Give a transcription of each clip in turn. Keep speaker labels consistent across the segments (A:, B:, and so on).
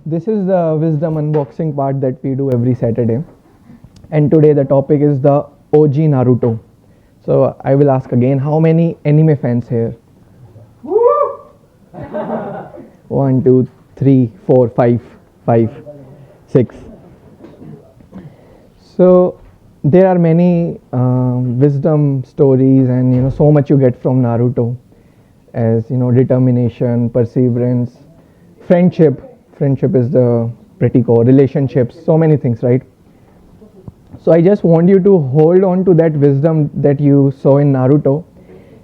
A: This is the wisdom unboxing part that we do every Saturday. And today the topic is the OG Naruto. So I will ask again, how many anime fans here? One, two, three, four, five, six. So there are many wisdom stories, and so much you get from Naruto, as determination, perseverance, friendship. Friendship is the pretty core. Relationships, so many things, right? So I just want you to hold on to that wisdom that you saw in Naruto,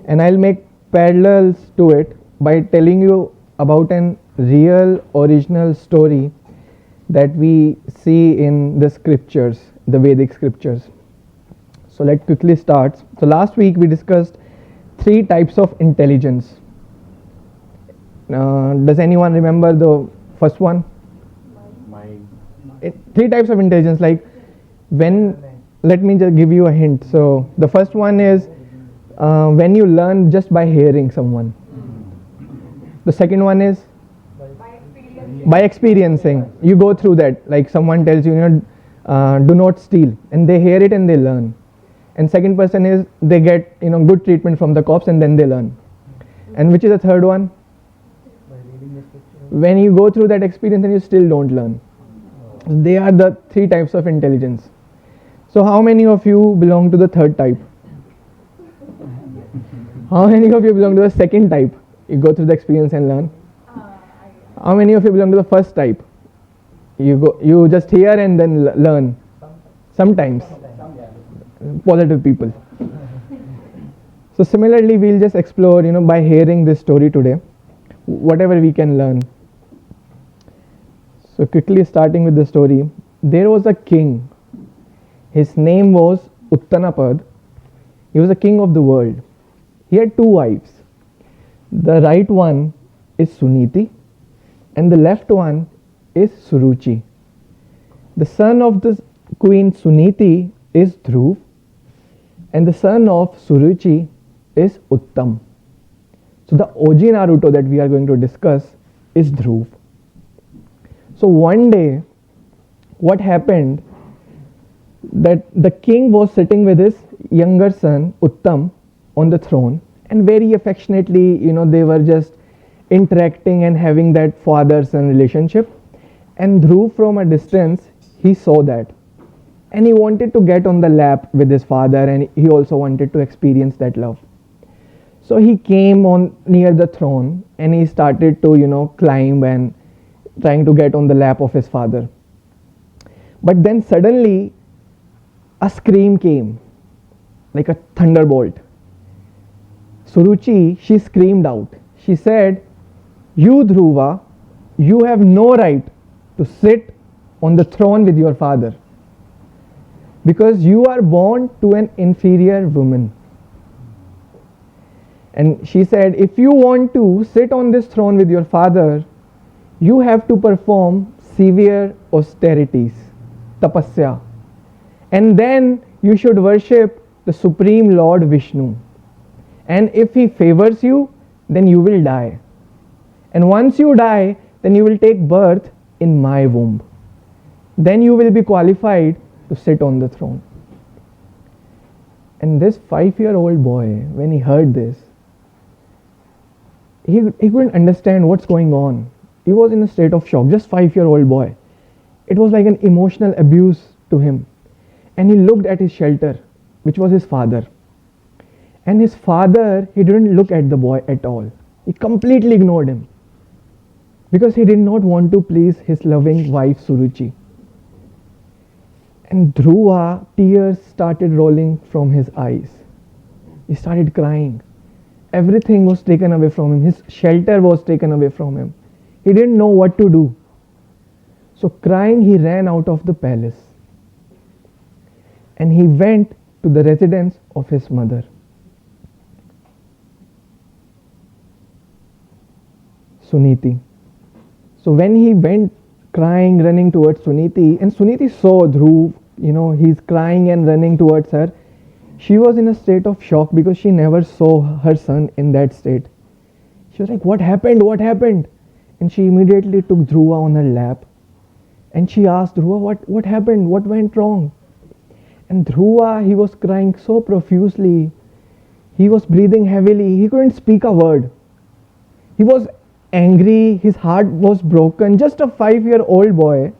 A: and I'll make parallels to it by telling you about an real original story that we see in the scriptures, the Vedic scriptures. So let's quickly start. So last week we discussed three types of intelligence. Does anyone remember the first one? Three types of intelligence. Like let me just give you a hint. So the first one is when you learn just by hearing someone. The second one is by experiencing. You go through that. Like someone tells you, do not steal, and they hear it and they learn. And second person is they get good treatment from the cops and then they learn. And which is the third one? When you go through that experience and you still don't learn. They are the three types of intelligence. So how many of you belong to the third type? How many of you belong to the second type? You go through the experience and learn. How many of you belong to the first type? You just hear and then learn. Sometimes. Positive people. So similarly, we'll just explore, by hearing this story today, whatever we can learn. So quickly starting with the story, there was a king. His name was Uttanapad. He was a king of the world. He had two wives. The right one is Suniti and the left one is Suruchi. The son of the queen Suniti is Dhruv and the son of Suruchi is Uttam. So the OG Naruto that we are going to discuss is Dhruv. So one day, what happened, that the king was sitting with his younger son Uttam on the throne, and very affectionately, they were just interacting and having that father-son relationship. And Dhruv, from a distance, he saw that, and he wanted to get on the lap with his father, and he also wanted to experience that love. So he came on near the throne and he started to climb and trying to get on the lap of his father. But then suddenly a scream came like a thunderbolt. Suruchi, she screamed out. She said, "You Dhruva, you have no right to sit on the throne with your father, because you are born to an inferior woman." And she said, if you want to sit on this throne with your father, you have to perform severe austerities, tapasya. And then you should worship the Supreme Lord Vishnu. And if he favors you, then you will die. And once you die, then you will take birth in my womb. Then you will be qualified to sit on the throne. And this 5-year-old boy, when he heard this, he couldn't understand what's going on. He was in a state of shock, just 5-year-old boy. It was like an emotional abuse to him. And he looked at his shelter, which was his father. And his father, he didn't look at the boy at all. He completely ignored him, because he did not want to please his loving wife Suruchi. And Dhruva, tears started rolling from his eyes. He started crying. Everything was taken away from him. His shelter was taken away from him. He didn't know what to do. So crying, he ran out of the palace. And he went to the residence of his mother. Suniti. So when he went crying, running towards Suniti, and Suniti saw Dhruv, he's crying and running towards her. She was in a state of shock because she never saw her son in that state. She was like, what happened? What happened? And she immediately took Dhruva on her lap And she asked Dhruva, what happened? What went wrong? And Dhruva, he was crying so profusely. He was breathing heavily. He couldn't speak a word. He was angry. His heart was broken. Just a 5-year-old boy.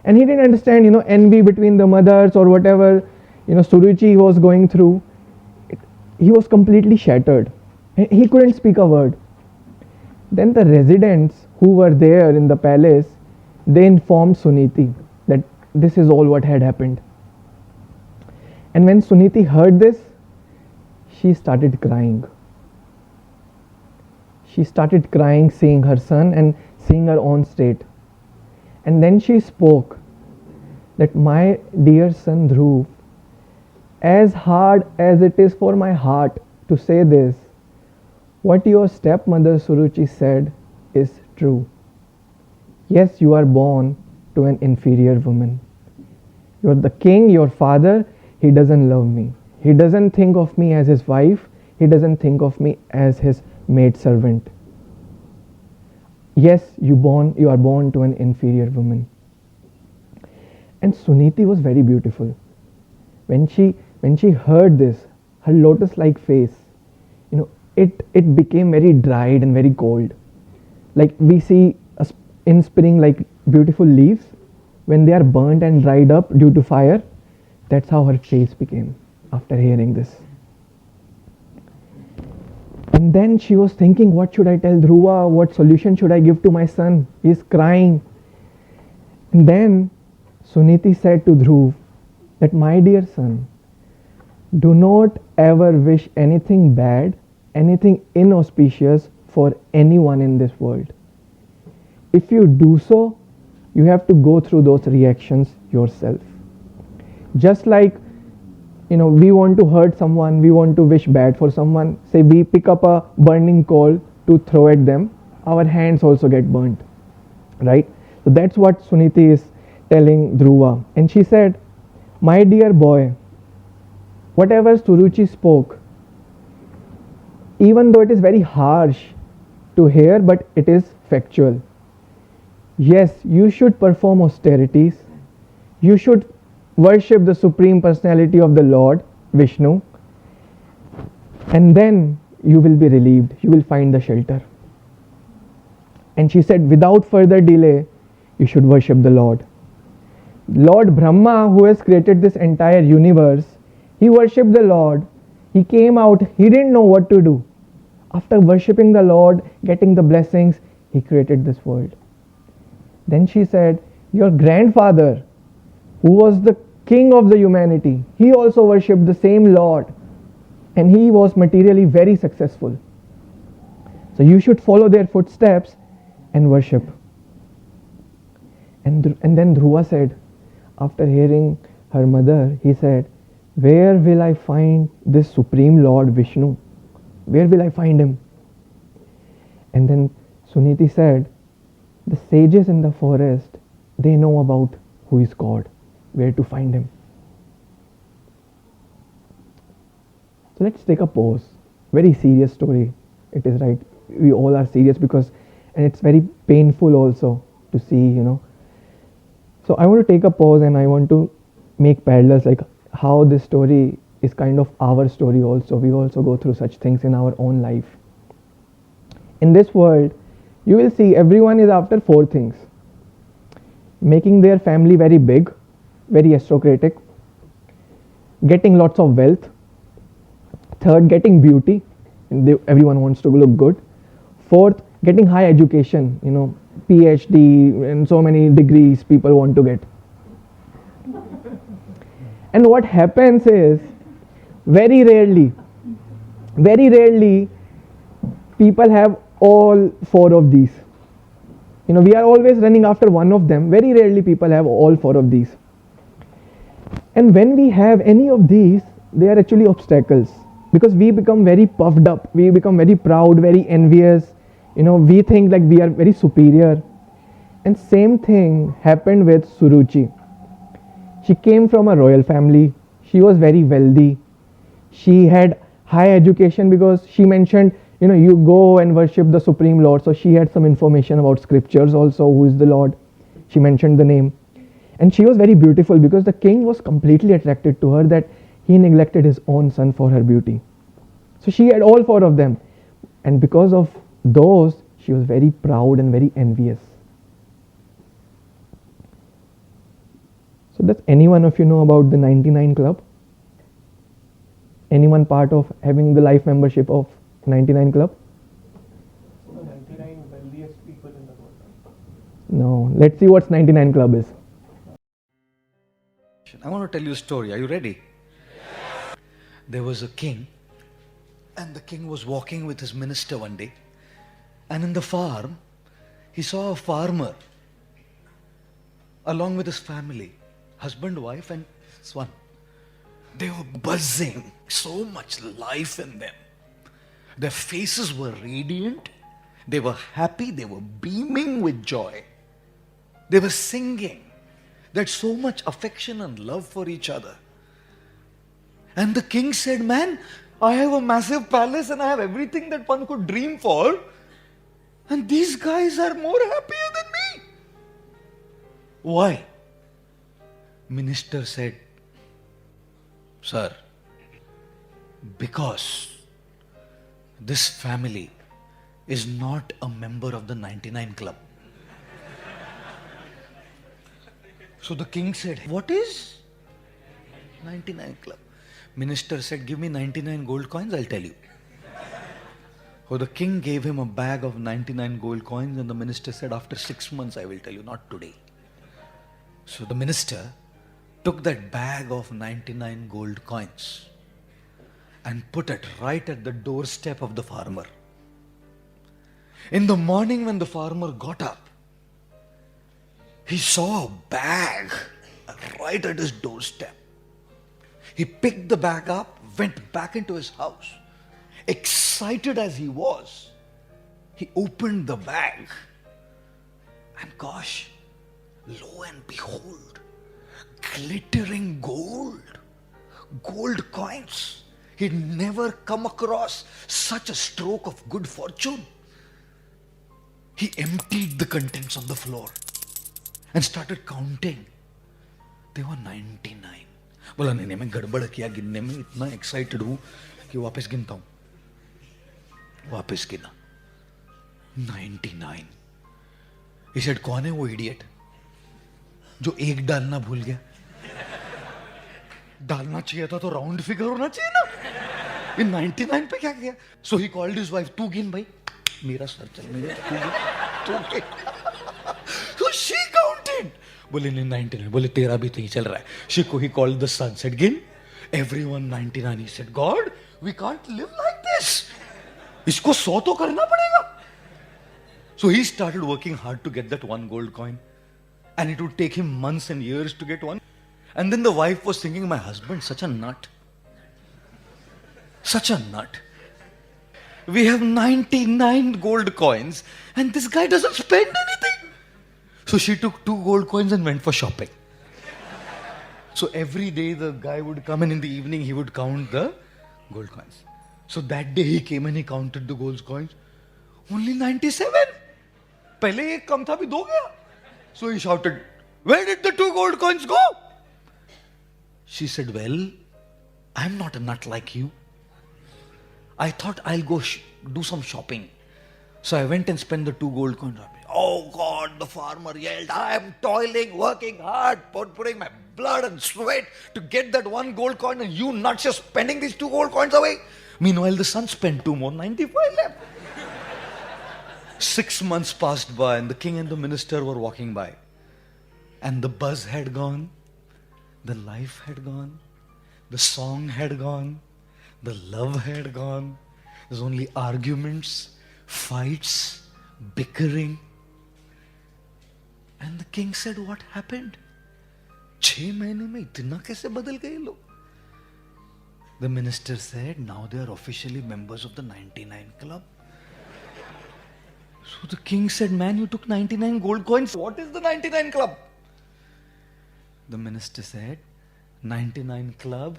A: And he didn't understand, envy between the mothers or whatever, Suruchi was going through. He was completely shattered. He couldn't speak a word. Then the residents who were there in the palace, they informed Suniti that this is all what had happened. And when Suniti heard this, she started crying. She started crying, seeing her son and seeing her own state. And then she spoke that, my dear son Dhruv, as hard as it is for my heart to say this, what your stepmother Suruchi said is true. Yes, you are born to an inferior woman. You are the king, your father, he doesn't love me. He doesn't think of me as his wife. He doesn't think of me as his maidservant. Yes, you are born to an inferior woman. And Suniti was very beautiful. When she heard this, her lotus-like face, it became very dried and very cold. Like we see in spring, like beautiful leaves, when they are burnt and dried up due to fire, that's how her face became after hearing this. And then she was thinking, what should I tell Dhruva? What solution should I give to my son? He's crying. And then Suniti said to Dhruv that, my dear son, do not ever wish anything bad, anything inauspicious for anyone in this world. If you do so, you have to go through those reactions yourself. Just like, we want to hurt someone, we want to wish bad for someone. Say we pick up a burning coal to throw at them, our hands also get burnt, right? So that's what Suniti is telling Dhruva. And she said, my dear boy, whatever Suruchi spoke, even though it is very harsh to hear, but it is factual. Yes, you should perform austerities. You should worship the Supreme Personality of the Lord, Vishnu. And then you will be relieved. You will find the shelter. And she said, without further delay, you should worship the Lord. Lord Brahma, who has created this entire universe, he worshipped the Lord. He came out, he didn't know what to do. After worshipping the Lord, getting the blessings, he created this world. Then she said, your grandfather, who was the king of the humanity, he also worshipped the same Lord. And he was materially very successful. So you should follow their footsteps and worship. And then Dhruva said, after hearing her mother, he said, where will I find this Supreme Lord Vishnu? Where will I find him? And then Suniti said, the sages in the forest, they know about who is God, where to find him. So let's take a pause. Very serious story. It is, right. We all are serious and it's very painful also to see, So I want to take a pause and I want to make parallels, like how this story is kind of our story also. We also go through such things in our own life. In this world, you will see everyone is after 4 things. Making their family very big, very aristocratic. Getting lots of wealth. Third, getting beauty. Everyone wants to look good. Fourth, getting high education, PhD and so many degrees people want to get. And what happens is, very rarely, people have all 4 of these. We are always running after one of them. Very rarely people have all 4 of these. And when we have any of these, they are actually obstacles. Because we become very puffed up. We become very proud, very envious. We think like we are very superior. And same thing happened with Suruchi. She came from a royal family. She was very wealthy. She had high education because she mentioned, you go and worship the Supreme Lord. So she had some information about scriptures also, who is the Lord. She mentioned the name. And she was very beautiful because the king was completely attracted to her that he neglected his own son for her beauty. So she had all four of them. And because of those, she was very proud and very envious. So does any one of you know about the 99 Club? Anyone part of having the life membership of 99 Club?
B: 99 wealthiest people in the world.
A: No. Let's see what 99 Club is.
C: I want to tell you a story. Are you ready? Yes. There was a king, and the king was walking with his minister one day, and in the farm, he saw a farmer along with his family, husband, wife, and son. They were buzzing, so much life in them. Their faces were radiant, they were happy, they were beaming with joy. They were singing. They had so much affection and love for each other. And the king said, man, I have a massive palace and I have everything that one could dream for. And these guys are more happier than me. Why? Minister said, sir, because this family is not a member of the 99 Club. So the king said, what is 99 Club? Minister said, give me 99 gold coins, I'll tell you. So the king gave him a bag of 99 gold coins, and the minister said, after 6 months I will tell you, not today. So the minister took that bag of 99 gold coins and put it right at the doorstep of the farmer. In the morning when the farmer got up, he saw a bag right at his doorstep. He picked the bag up, went back into his house. Excited as he was, he opened the bag, and gosh, lo and behold, glittering gold coins. He'd never come across such a stroke of good fortune. He emptied the contents on the floor and started counting. They were 99. बोला नहीं मैं गड़बड़ किया गिनने में, इतना excited हूं कि वापस गिनता हूं. वापस गिना 99. He said, कौन है वो इडियट जो एक डालना भूल गया? डालना चाहिए था तो राउंड फिगर होना चाहिए ना. ये 99 पे क्या किया? So he called his wife, तू गिन भाई, मेरा सर चल मेरे, तू गिन. So she counted. बोले नहीं 99. बोले तेरा भी तो ही चल रहा है. He called the son, said गिन. Everyone 99. He said, God, we can't live like this. इसको 100 तो करना पड़ेगा. So he started working hard to get that one gold coin, and it would take him months and years to get one. And then the wife was thinking, my husband, such a nut. Such a nut. We have 99 gold coins and this guy doesn't spend anything. So she took 2 gold coins and went for shopping. So every day the guy would come, and in the evening he would count the gold coins. So that day he came and he counted the gold coins. Only 97. पहले एक कम था, अभी 2 गया. So he shouted, where did the 2 gold coins go? She said, well, I'm not a nut like you. I thought I'll go do some shopping. So I went and spent the 2 gold coins. Oh God, the farmer yelled, I am toiling, working hard, putting my blood and sweat to get that 1 gold coin, and you nuts are spending these 2 gold coins away. Meanwhile, the son spent 2 more, 95 left. 6 months passed by, and the king and the minister were walking by. And the buzz had gone, the life had gone, the song had gone, the love had gone. There's only arguments, fights, bickering. And the king said, what happened? 6 महीने में इतना कैसे बदल गए लोग? The minister said, now they are officially members of the 99 Club. So the king said, man, you took 99 gold coins. What is the 99 Club? The minister said, 99 Club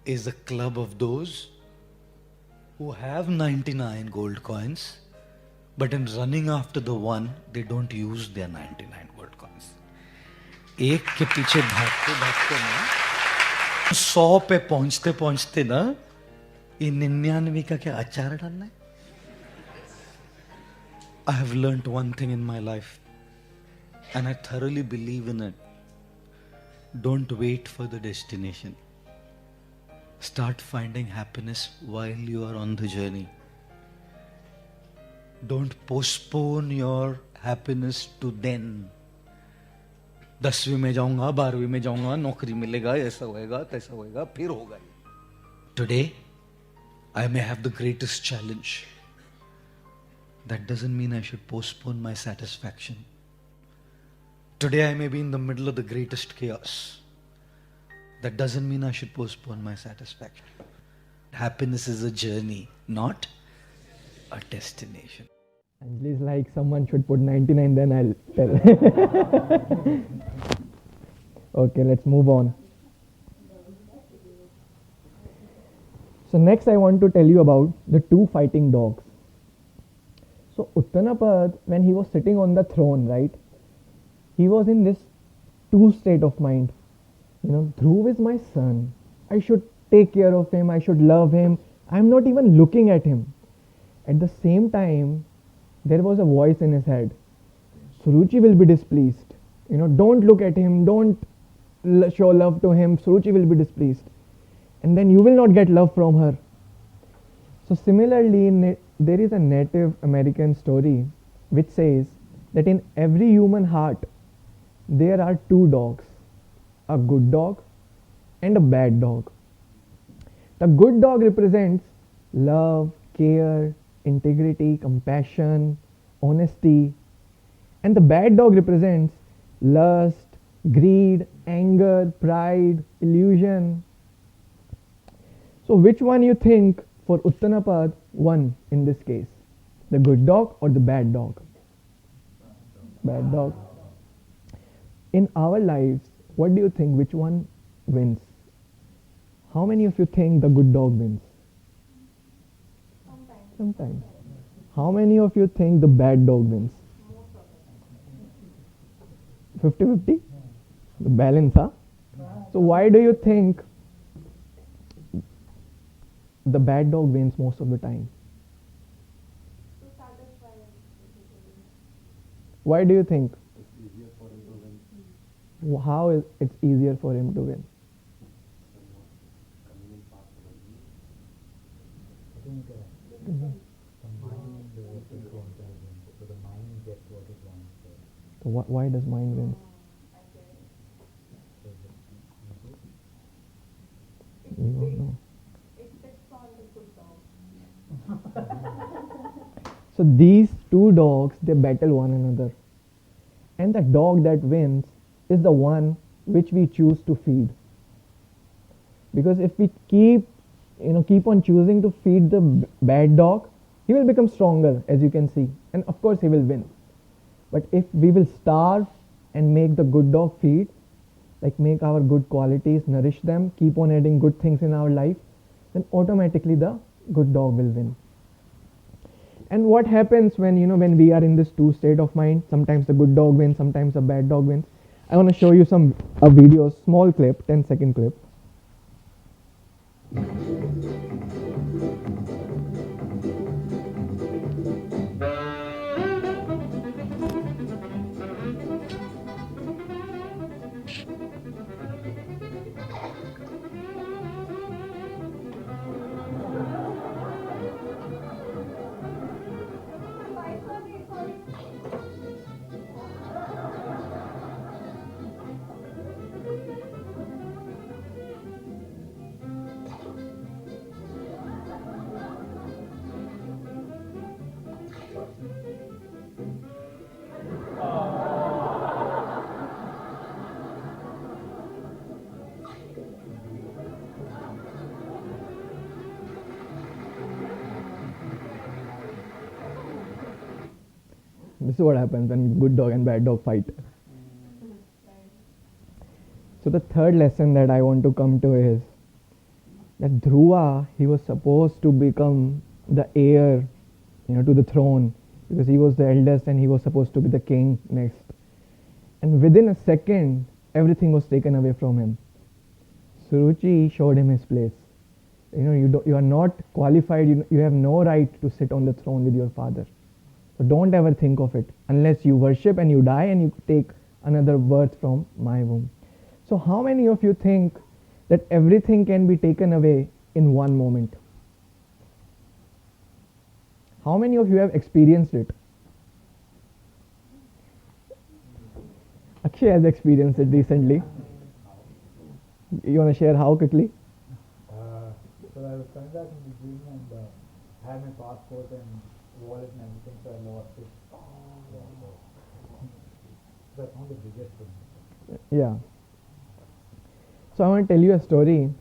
C: is a club of those who have 99 gold coins, but in running after the one, they don't use their 99 gold coins. एक के पीछे भागते भागते ना 100 पे पहुंचते पहुंचते ना ये 99 का क्या अचार डालना है. I have learnt one thing in my life and I thoroughly believe in it. Don't wait for the destination. Start finding happiness while you are on the journey. Don't postpone your happiness to then. 10वीं में जाऊंगा, 12वीं में जाऊंगा, नौकरी मिलेगा, ऐसा होएगा, तैसा होएगा, फिर होगा. Today, I may have the greatest challenge. That doesn't mean I should postpone my satisfaction. Today I may be in the middle of the greatest chaos. That doesn't mean I should postpone my satisfaction. Happiness is a journey, not a destination.
A: Anjali is like, someone should put 99, then I'll tell. Okay, let's move on. So next I want to tell you about the two fighting dogs. So Uttanapad, when he was sitting on the throne, right, he was in this two state of mind. Dhruva is my son. I should take care of him. I should love him. I'm not even looking at him. At the same time, there was a voice in his head. Suruchi will be displeased. Don't look at him. Don't show love to him. Suruchi will be displeased. And then you will not get love from her. So similarly, there is a Native American story which says that in every human heart, there are two dogs, a good dog and a bad dog. The good dog represents love, care, integrity, compassion, honesty, and the bad dog represents lust, greed, anger, pride, illusion. So which one you think for Uttanapad won in this case? The good dog or the bad dog? Bad dog. In our lives, what do you think, which one wins? How many of you think the good dog wins? Sometimes. How many of you think the bad dog wins? 50-50? The balance, huh? So why do you think the bad dog wins most of the time? Why do you think? How is it easier for him to win?
D: I think the mind is so intelligent, so the mind gets what it wants.
A: So why does mind win? You don't know. So these two dogs, they battle one another, and the dog that wins is the one which we choose to feed. Because if we keep on choosing to feed the bad dog, he will become stronger, as you can see, and of course he will win. But if we will starve and make the good dog feed, like make our good qualities, nourish them, keep on adding good things in our life, then automatically the good dog will win. And what happens when we are in this two state of mind? Sometimes the good dog wins, sometimes the bad dog wins. I want to show you a video, small clip, 10-second clip. This is what happens when good dog and bad dog fight. So the third lesson that I want to come to is that Dhruva, he was supposed to become the heir, to the throne, because he was the eldest and he was supposed to be the king next. And within a second, everything was taken away from him. Suruchi showed him his place. You are not qualified, you have no right to sit on the throne with your father. So don't ever think of it unless you worship and you die and you take another birth from my womb. So how many of you think that everything can be taken away in one moment? How many of you have experienced it? Akshay has experienced it recently. You want to share how quickly?
D: So I was coming back from the gym and I had my passport and wallet and everything, so I lost it. That's not the biggest thing.
A: Yeah. So I want to tell you a story.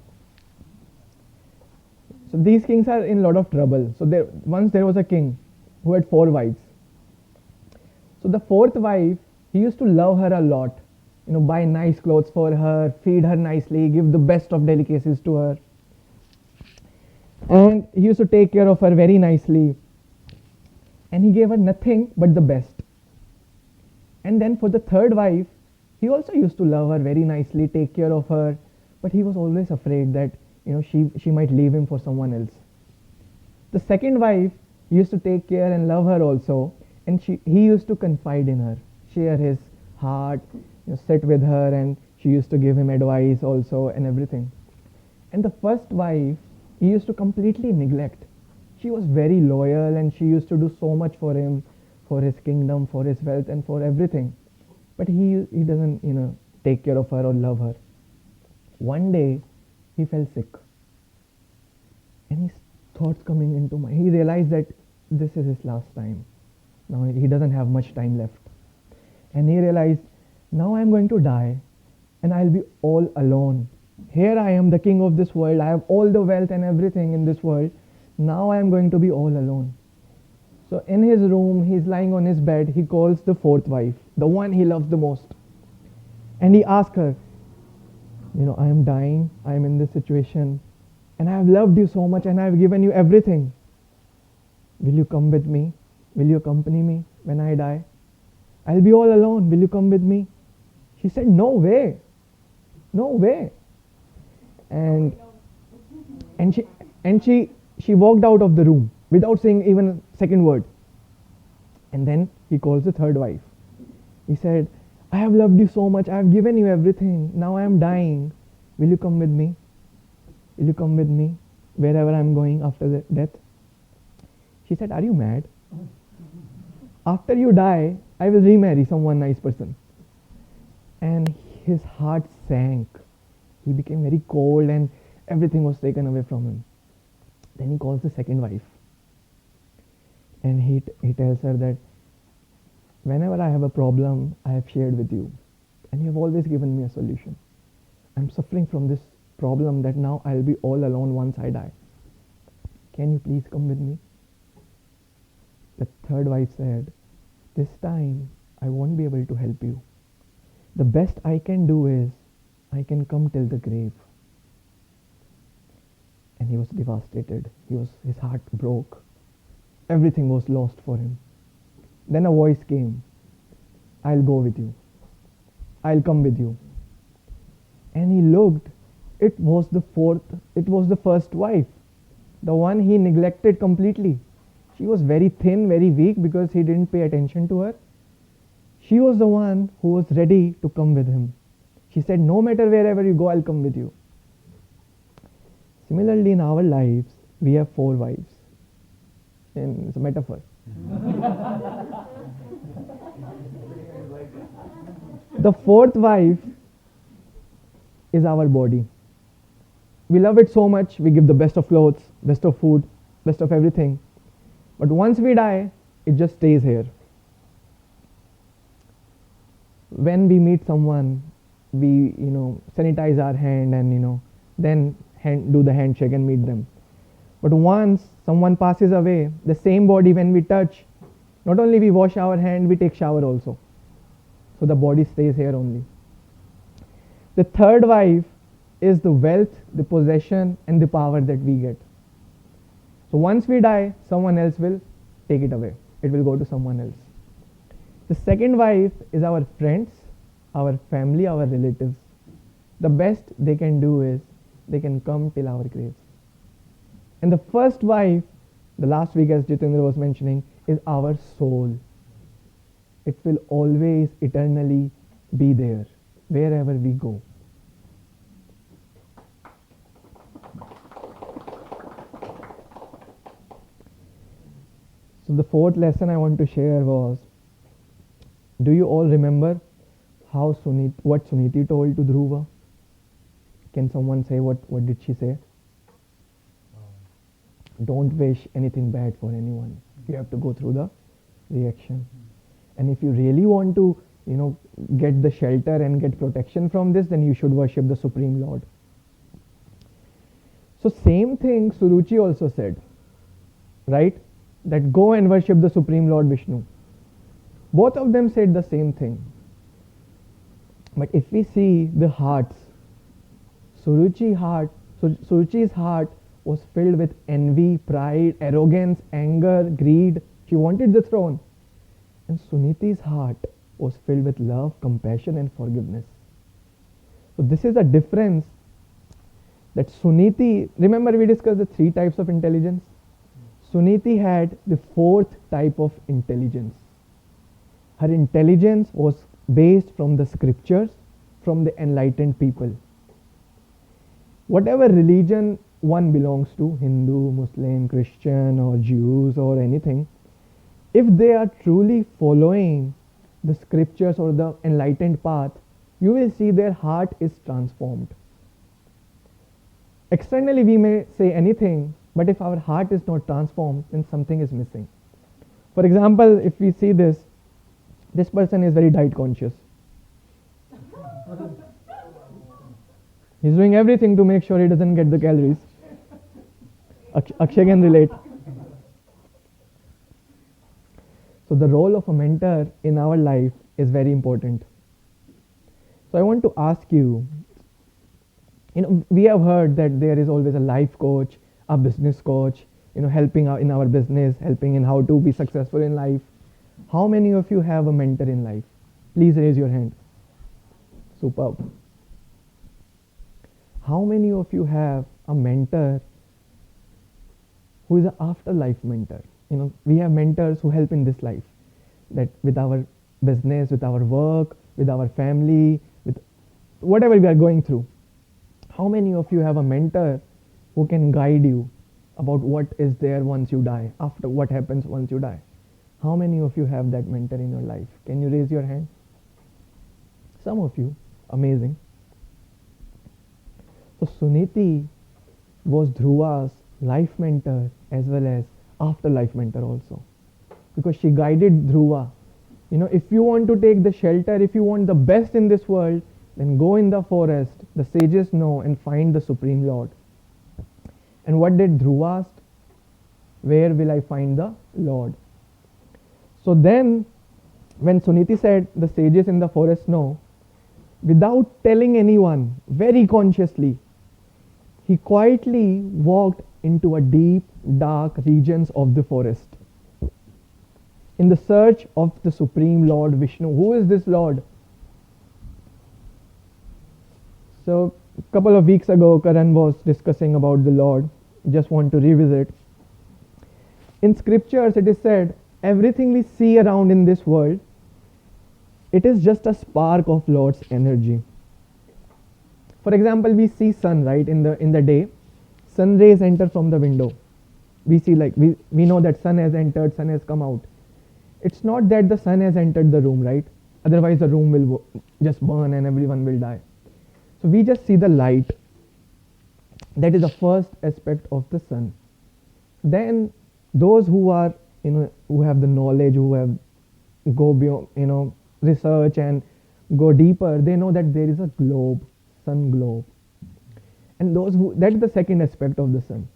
A: So these kings are in a lot of trouble. So once there was a king who had 4 wives. So the 4th wife, he used to love her a lot. Buy nice clothes for her, feed her nicely, give the best of delicacies to her. And he used to take care of her very nicely. And he gave her nothing but the best. And then for the 3rd wife, he also used to love her very nicely, take care of her. But he was always afraid that she might leave him for someone else. The 2nd wife used to take care and love her also, and he used to confide in her, share his heart, sit with her, and she used to give him advice also and everything. And the 1st wife, he used to completely neglect. She was very loyal and she used to do so much for him, for his kingdom, for his wealth and for everything. But he doesn't take care of her or love her. One day he fell sick, and his thoughts coming into mind, he realized that this is his last time. Now he doesn't have much time left, and he realized, now I am going to die and I'll be all alone. Here I am, the king of this world, I have all the wealth and everything in this world. Now I am going to be all alone. So in his room, he's lying on his bed, he calls the 4th wife, the one he loves the most, and he asks her, I am dying, I am in this situation, and I have loved you so much and I have given you everything. Will you come with me? Will you accompany me when I die? I'll be all alone. Will you come with me? She said, no way. No way. And she walked out of the room without saying even a second word. And then he calls the 3rd wife. He said, I have loved you so much. I have given you everything. Now I am dying. Will you come with me? Will you come with me wherever I am going after the death? She said, are you mad? After you die, I will remarry someone nice person. And his heart sank. He became very cold and everything was taken away from him. Then he calls the 2nd wife. And he tells her that whenever I have a problem, I have shared with you. And you have always given me a solution. I'm suffering from this problem that now I'll be all alone once I die. Can you please come with me? The 3rd wife said, this time I won't be able to help you. The best I can do is I can come till the grave. And he was devastated. His heart broke. Everything was lost for him. Then a voice came, I'll go with you. I'll come with you. And he looked, it was the 1st wife, the one he neglected completely. She was very thin, very weak because he didn't pay attention to her. She was the one who was ready to come with him. She said, no matter wherever you go, I'll come with you. Similarly, in our lives, we have 4 wives. And it's a metaphor. The 4th wife is our body. We love it so much, we give the best of clothes, best of food, best of everything. But once we die, it just stays here. When we meet someone, we sanitize our hand and then do the handshake and meet them. But once someone passes away, the same body, when we touch, not only we wash our hand, we take shower also. So the body stays here only. The 3rd wife is the wealth, the possession and the power that we get. So once we die, someone else will take it away. It will go to someone else. The 2nd wife is our friends, our family, our relatives. The best they can do is they can come till our graves. And the first wife, the last week as Jitendra was mentioning, is our soul. It will always eternally be there, wherever we go. So the fourth lesson I want to share was, do you all remember what Suniti told to Dhruva? Can someone say what did she say? Don't wish anything bad for anyone. You have to go through the reaction. And if you really want to, get the shelter and get protection from this, then you should worship the Supreme Lord. So same thing Suruchi also said, right? That go and worship the Supreme Lord Vishnu. Both of them said the same thing. But if we see the hearts, Suruchi's heart was filled with envy, pride, arrogance, anger, greed. She wanted the throne. And Suniti's heart was filled with love, compassion and forgiveness. So this is a difference that Suniti, remember we discussed the 3 types of intelligence? Suniti had the 4th type of intelligence. Her intelligence was based from the scriptures, from the enlightened people. Whatever religion one belongs to, Hindu, Muslim, Christian or Jews or anything, if they are truly following the scriptures or the enlightened path, you will see their heart is transformed. Externally we may say anything, but if our heart is not transformed, then something is missing. For example, if we see this person is very diet conscious. He's doing everything to make sure he doesn't get the calories. Akshay can relate. So the role of a mentor in our life is very important. So I want to ask you, we have heard that there is always a life coach, a business coach, helping out in our business, helping in how to be successful in life. How many of you have a mentor in life? Please raise your hand. Superb. How many of you have a mentor who is an afterlife mentor? We have mentors who help in this life, that with our business, with our work, with our family, with whatever we are going through. How many of you have a mentor who can guide you about what is there once you die, after what happens once you die? How many of you have that mentor in your life? Can you raise your hand? Some of you. Amazing. So Suniti was Dhruva's life mentor as well as afterlife mentor also, because she guided Dhruva. If you want to take the shelter, if you want the best in this world, then go in the forest, the sages know, and find the Supreme Lord. And what did Dhruva ask? Where will I find the Lord? So then, when Suniti said the sages in the forest know, without telling anyone, very consciously, he quietly walked into a deep, dark regions of the forest in the search of the Supreme Lord Vishnu. Who is this Lord? So, a couple of weeks ago, Karan was discussing about the Lord. Just want to revisit. In scriptures, it is said, everything we see around in this world, it is just a spark of Lord's energy. For example, we see sun, right? In the day, sun rays enter from the window. We see we know that sun has entered, sun has come out. It's not that the sun has entered the room, right? Otherwise the room will just burn and everyone will die. So we just see the light. That is the first aspect of the sun. Then those who are, who have the knowledge, who have go beyond, research and go deeper, they know that there is a globe, sun globe. And that is the second aspect of the sun.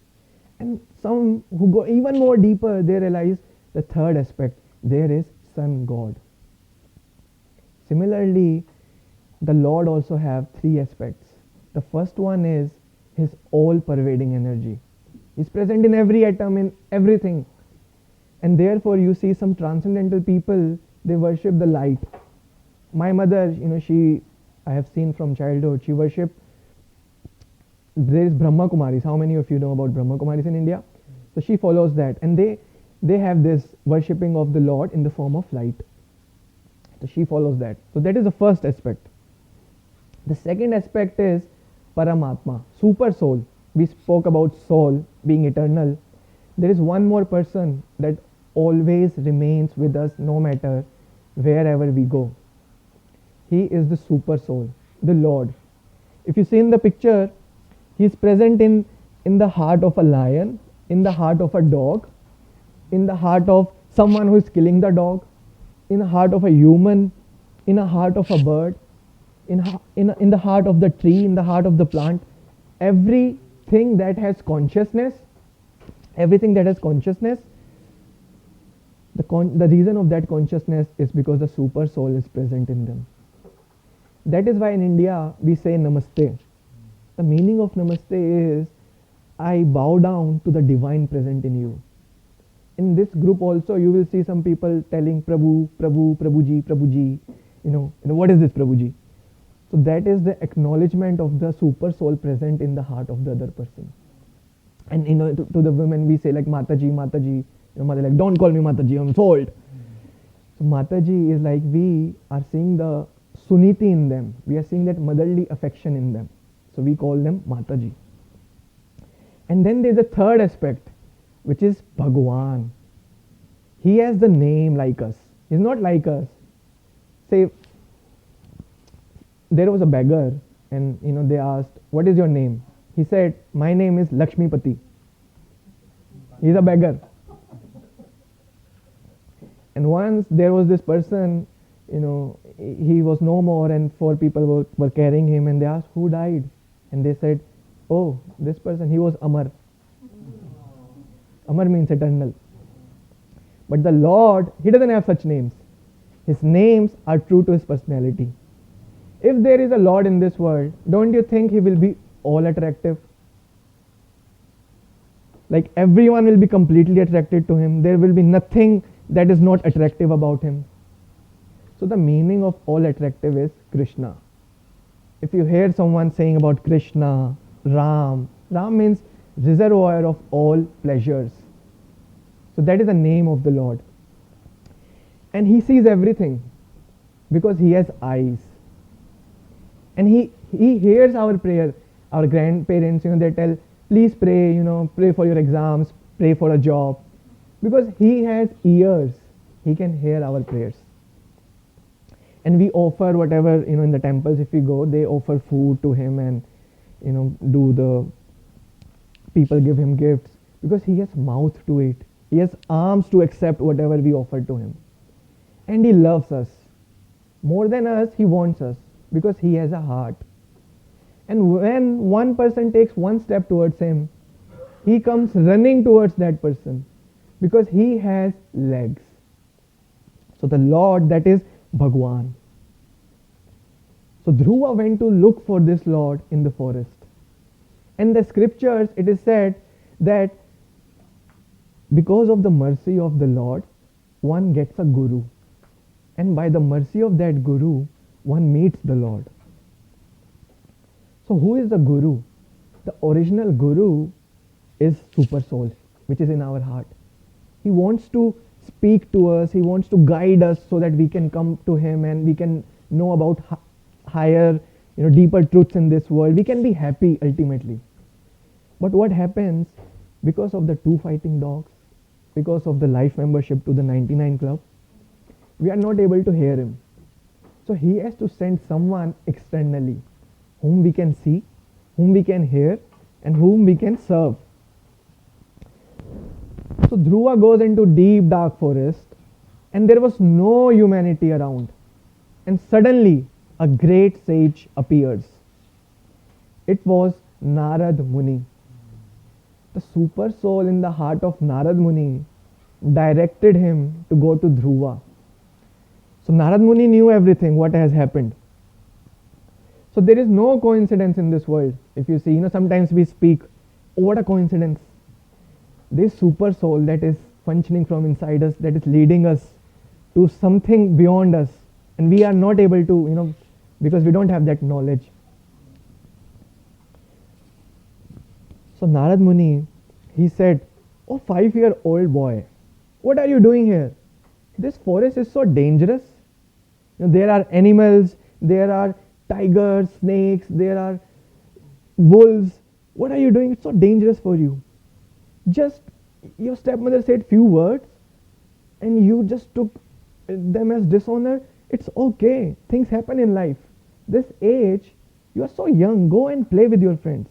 A: And some who go even more deeper, they realize the third aspect, there is sun god. Similarly, the Lord also have 3 aspects. The first one is his all-pervading energy. He's present in every atom, in everything. And therefore you see some transcendental people, they worship the light. My mother, she, I have seen from childhood, she worship. There is Brahma Kumaris. How many of you know about Brahma Kumaris in India? So she follows that, and they have this worshipping of the Lord in the form of light. So she follows that. So that is the first aspect. The second aspect is Paramatma, super soul. We spoke about soul being eternal. There is one more person that always remains with us no matter wherever we go. He is the super soul, the Lord. If you see in the picture, he is present in the heart of a lion, in the heart of a dog, in the heart of someone who is killing the dog, in the heart of a human, in the heart of a bird, in the heart of the tree, in the heart of the plant. Everything that has consciousness, everything that has consciousness, the reason of that consciousness is because the super soul is present in them. That is why in India we say Namaste. The meaning of Namaste is I bow down to the divine present in you. In this group also you will see some people telling Prabhu, Prabhu, Prabhuji, Prabhuji. What is this Prabhuji? So that is the acknowledgement of the super soul present in the heart of the other person. And to the women we say like Mataji, Mataji. Mother like, don't call me Mataji, I'm so old. So Mataji is like we are seeing the Suniti in them. We are seeing that motherly affection in them. So we call them Mataji. And then there is a third aspect, which is Bhagwan. He has the name like us. He's not like us. Say, there was a beggar and they asked, what is your name? He said, my name is Lakshmipati. He's a beggar. And once there was this person, he was no more and four people were carrying him and they asked, who died? And they said, oh, this person, he was Amar. Amar means eternal. But the Lord, he doesn't have such names. His names are true to his personality. If there is a Lord in this world, don't you think he will be all attractive? Like everyone will be completely attracted to him. There will be nothing that is not attractive about him. So the meaning of all attractive is Krishna. If you hear someone saying about Krishna, Ram means reservoir of all pleasures. So that is the name of the Lord. And he sees everything because he has eyes. And he hears our prayer. Our grandparents, they tell, please pray, pray for your exams, pray for a job. Because he has ears, he can hear our prayers. And we offer whatever, in the temples if we go, they offer food to him and, people give him gifts. Because he has mouth to it. He has arms to accept whatever we offer to him. And he loves us. More than us, he wants us. Because he has a heart. And when one person takes one step towards him, he comes running towards that person. Because he has legs. So the Lord, that is Bhagwan. So Dhruva went to look for this Lord in the forest. In the scriptures, it is said that because of the mercy of the Lord, one gets a guru. And by the mercy of that guru, one meets the Lord. So who is the guru? The original guru is Super Soul, which is in our heart. He wants to speak to us, he wants to guide us so that we can come to him and we can know about higher, deeper truths in this world. We can be happy ultimately. But what happens because of the two fighting dogs, because of the life membership to the 99 Club, we are not able to hear him. So he has to send someone externally whom we can see, whom we can hear, and whom we can serve. So Dhruva goes into deep dark forest and there was no humanity around. And suddenly a great sage appears. It was Narad Muni. The super soul in the heart of Narad Muni directed him to go to Dhruva. So Narad Muni knew everything what has happened. So there is no coincidence in this world. If you see, sometimes we speak, oh, what a coincidence. This super soul that is functioning from inside us, that is leading us to something beyond us, and we are not able to, because we don't have that knowledge. So Narad Muni, he said, "Oh, 5-year-old boy, what are you doing here? This forest is so dangerous. There are animals, there are tigers, snakes, there are wolves. What are you doing? It's so dangerous for you. Just your stepmother said few words and you just took them as dishonor. It's okay. Things happen in life. This age, you are so young. Go and play with your friends.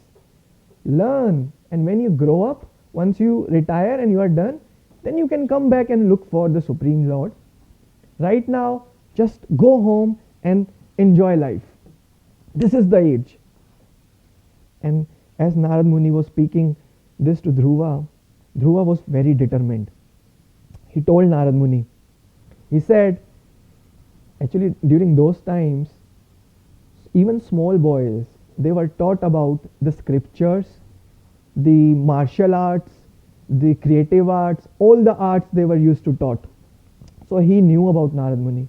A: Learn. And when you grow up, once you retire and you are done, then you can come back and look for the Supreme Lord. Right now, just go home and enjoy life. This is the age." And as Narad Muni was speaking this to Dhruva, Dhruva was very determined. He told Narad Muni, he said, actually during those times, even small boys, they were taught about the scriptures, the martial arts, the creative arts, all the arts they were used to taught. So he knew about Narad Muni.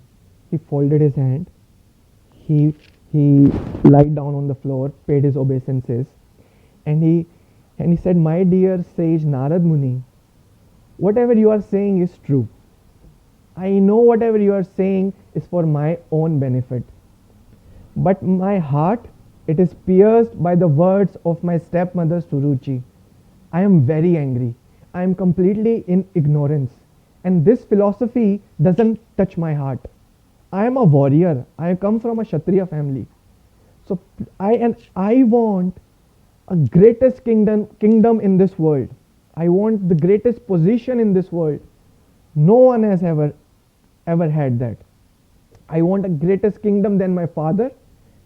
A: He folded his hand, he lied down on the floor, paid his obeisances, and he said, "My dear sage Narad Muni, whatever you are saying is true. I know whatever you are saying is for my own benefit. But my heart, it is pierced by the words of my stepmother Suruchi. I am very angry. I am completely in ignorance. And this philosophy doesn't touch my heart. I am a warrior. I come from a Kshatriya family. So I want a greatest kingdom in this world. I want the greatest position in this world. No one has ever had that. I want a greatest kingdom than my father,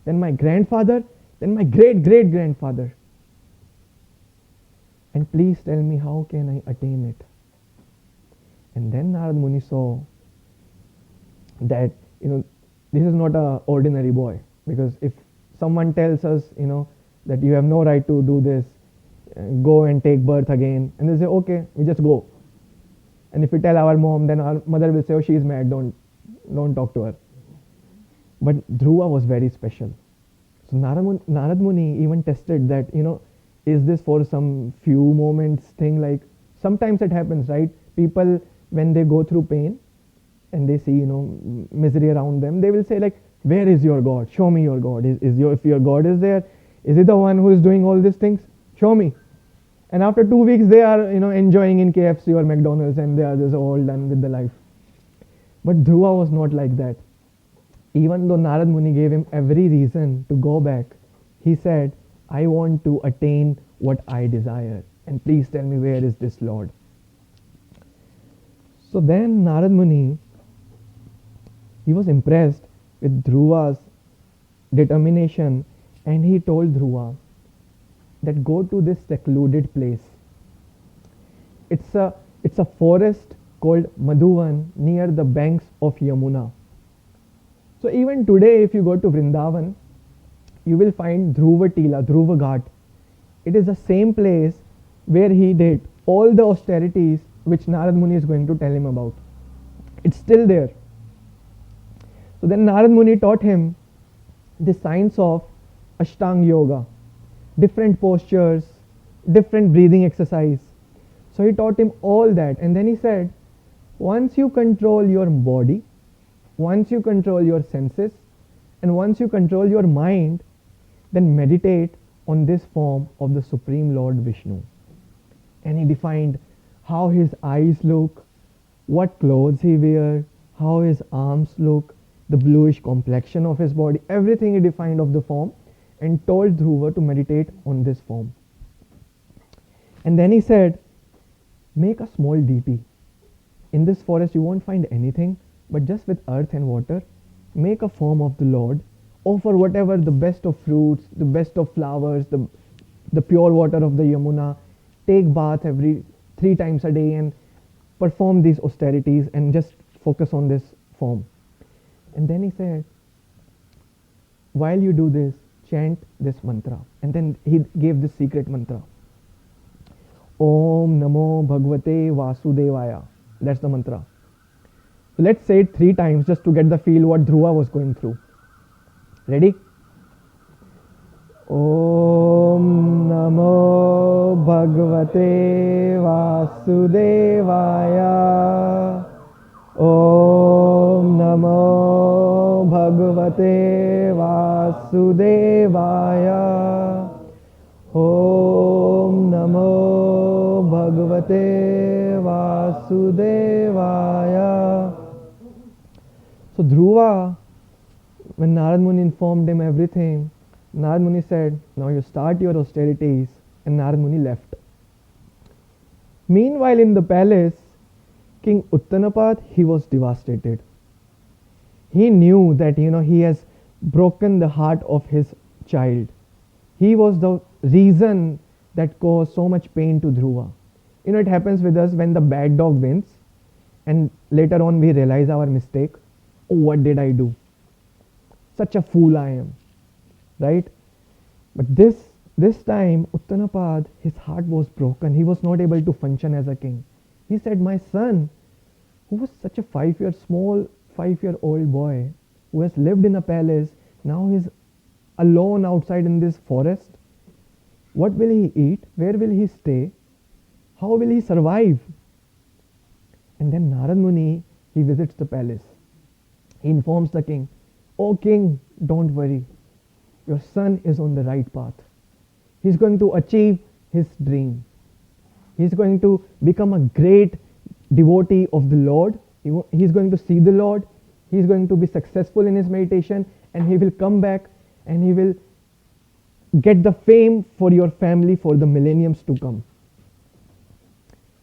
A: than my grandfather, than my great grandfather. And please tell me, how can I attain it?" And then Narad Muni saw that, this is not an ordinary boy. Because if someone tells us, that you have no right to do this, go and take birth again, and they say, okay, we just go. And if we tell our mom, then our mother will say, oh, she is mad, don't talk to her. But Dhruva was very special. So Narad Muni even tested that, is this for some few moments thing? Like sometimes it happens, right? People, when they go through pain and they see, misery around them, they will say like, where is your God? Show me your God. If your God is there, is he the one who is doing all these things? Show me. And after 2 weeks, they are, enjoying in KFC or McDonald's, and they are just all done with the life. But Dhruva was not like that. Even though Narad Muni gave him every reason to go back, he said, I want to attain what I desire. And please tell me, where is this Lord? So then Narad Muni, he was impressed with Dhruva's determination, and he told Dhruva that go to this secluded place. It's a forest called Madhuvan near the banks of Yamuna. So even today, if you go to Vrindavan, you will find Dhruva Tila, Dhruva Ghat. It is the same place where he did all the austerities which Narad Muni is going to tell him about. It's still there. So then Narad Muni taught him the science of Ashtanga Yoga, different postures, different breathing exercise. So he taught him all that, and then he said, once you control your body, once you control your senses, and once you control your mind, then meditate on this form of the Supreme Lord Vishnu. And he defined how his eyes look, what clothes he wears, how his arms look, the bluish complexion of his body, everything he defined of the form, and told Dhruva to meditate on this form. And then he said, make a small deity. In this forest you won't find anything, but just with earth and water, make a form of the Lord, offer whatever the best of fruits, the best of flowers, the pure water of the Yamuna, take bath every 3 times a day and perform these austerities and just focus on this form. And then he said, while you do this, chant this mantra. And then he gave this secret mantra. Om Namo Bhagavate Vasudevaya. That's the mantra. Let's say it 3 times just to get the feel what Dhruva was going through. Ready? Om Namo Bhagavate Vasudevaya. Om Namo Bhagavate Vasudevaya. Om Namo Bhagavate Vasudevaya. So Dhruva, when Narad Muni informed him everything, Narad Muni said, now you start your austerities, and Narad Muni left. Meanwhile in the palace, King Uttanapad, he was devastated. He knew that he has broken the heart of his child. He was the reason that caused so much pain to Dhruva. It happens with us when the bad dog wins and later on we realize our mistake. Oh, what did I do? Such a fool I am. Right? But this time Uttanapad, his heart was broken. He was not able to function as a king. He said, my son, who was such a 5-year-old boy, who has lived in a palace, now he's alone outside in this forest. What will he eat? Where will he stay? How will he survive? And then Narad Muni, he visits the palace. He informs the king, "Oh king, don't worry. Your son is on the right path. He's going to achieve his dream. He's going to become a great devotee of the Lord. He's going to see the Lord. He's going to be successful in his meditation, and he will come back and he will get the fame for your family for the millenniums to come."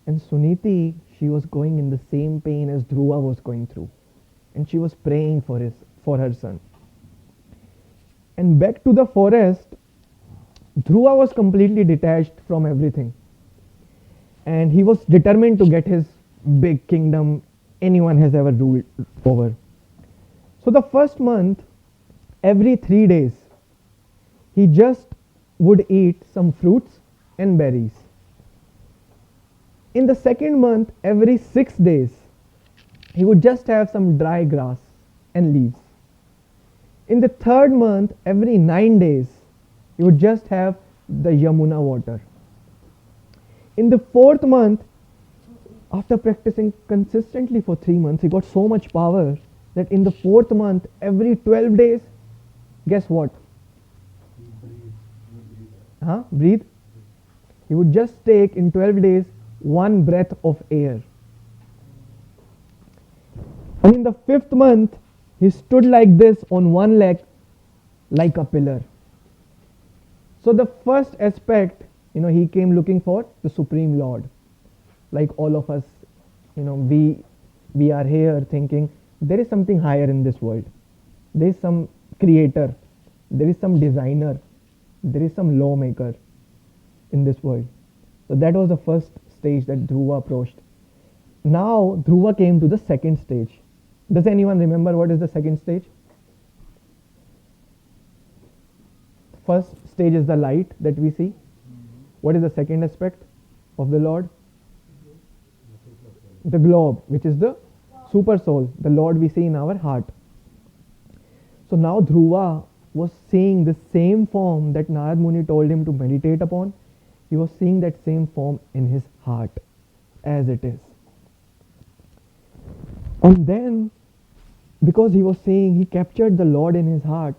A: And Suniti, she was going in the same pain as Dhruva was going through, and she was praying for her son. And back to the forest, Dhruva was completely detached from everything, and he was determined to get his big kingdom anyone has ever ruled over. So the first month, every 3 days, he just would eat some fruits and berries. In the second month, every 6 days, he would just have some dry grass and leaves. In the third month, every 9 days, he would just have the Yamuna water. In the fourth month, after practicing consistently for 3 months, he got so much power that in the fourth month, every 12 days, guess what? Breathe. He would just take in 12 days 1 breath of air. And in the fifth month, he stood like this on one leg, like a pillar. So the first aspect, he came looking for the Supreme Lord. Like all of us, we are here thinking there is something higher in this world. There is some creator. There is some designer. There is some lawmaker in this world. So that was the first stage that Dhruva approached. Now Dhruva came to the second stage. Does anyone remember what is the second stage? First stage is the light that we see. What is the second aspect of the Lord? The globe, which is the super soul, the Lord we see in our heart. So now Dhruva was seeing the same form that Narad Muni told him to meditate upon. He was seeing that same form in his heart as it is. And then, because he was seeing, he captured the Lord in his heart.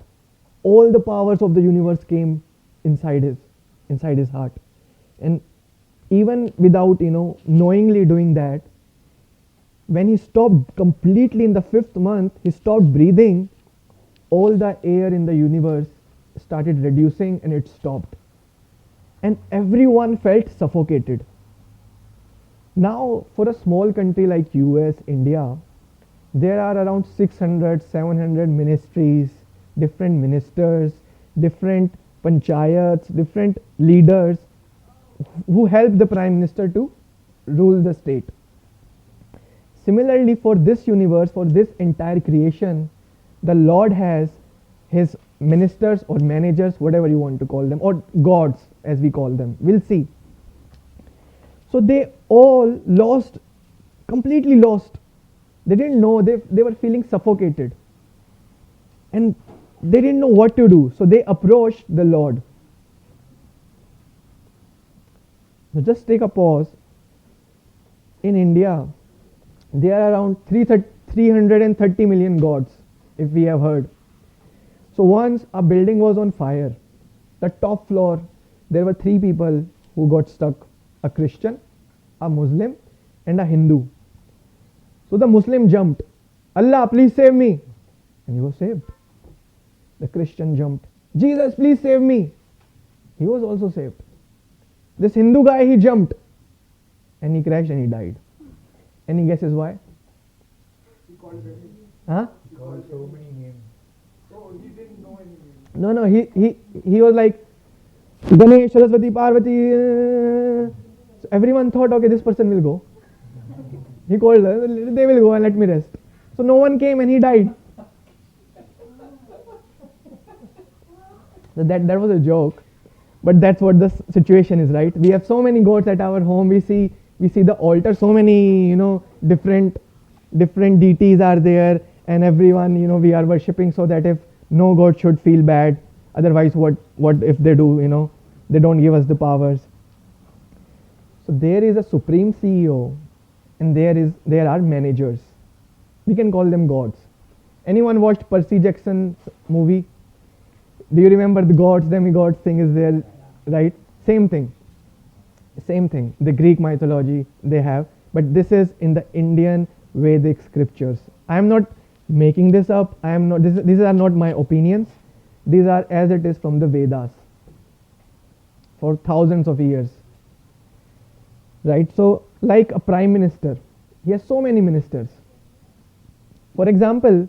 A: All the powers of the universe came inside his heart. And even without, knowingly doing that, when he stopped completely in the fifth month, he stopped breathing, all the air in the universe started reducing and it stopped. And everyone felt suffocated. Now, for a small country like US, India, there are around 600, 700 ministries, different ministers, different panchayats, different leaders who help the Prime Minister to rule the state. Similarly, for this universe, for this entire creation, the Lord has his ministers or managers, whatever you want to call them, or gods as we call them. We'll see. So they all completely lost. They didn't know, they were feeling suffocated. And they didn't know what to do. So they approached the Lord. So just take a pause. In India, there are around 330 million gods, if we have heard. So once a building was on fire, the top floor, there were 3 people who got stuck: a Christian, a Muslim, and a Hindu. So the Muslim jumped, "Allah, please save me," and he was saved. The Christian jumped, "Jesus, please save me." He was also saved. This Hindu guy, he jumped, and he crashed and he died. Any guesses why?
B: He called it.
A: Huh?
D: He called so many names.
B: So he didn't know any name.
A: No, he was like Ganesh, Saraswati, Parvati. So everyone thought, okay, this person will go. He called them, they will go and let me rest. So no one came and he died. So that was a joke, but that's what the situation is, right? We have so many gods at our home. We see the altar, so many different deities are there, and everyone we are worshipping, so that if no god should feel bad. Otherwise, what if they do? They don't give us the powers. So there is a supreme CEO, and there are managers. We can call them gods. Anyone watched Percy Jackson's movie? Do you remember the gods, demigods thing is there, right? Same thing. The Greek mythology they have, but this is in the Indian Vedic scriptures. I am not making this up. I am not. These are not my opinions. These are as it is from the Vedas. For thousands of years, right? So, like a prime minister, he has so many ministers. For example,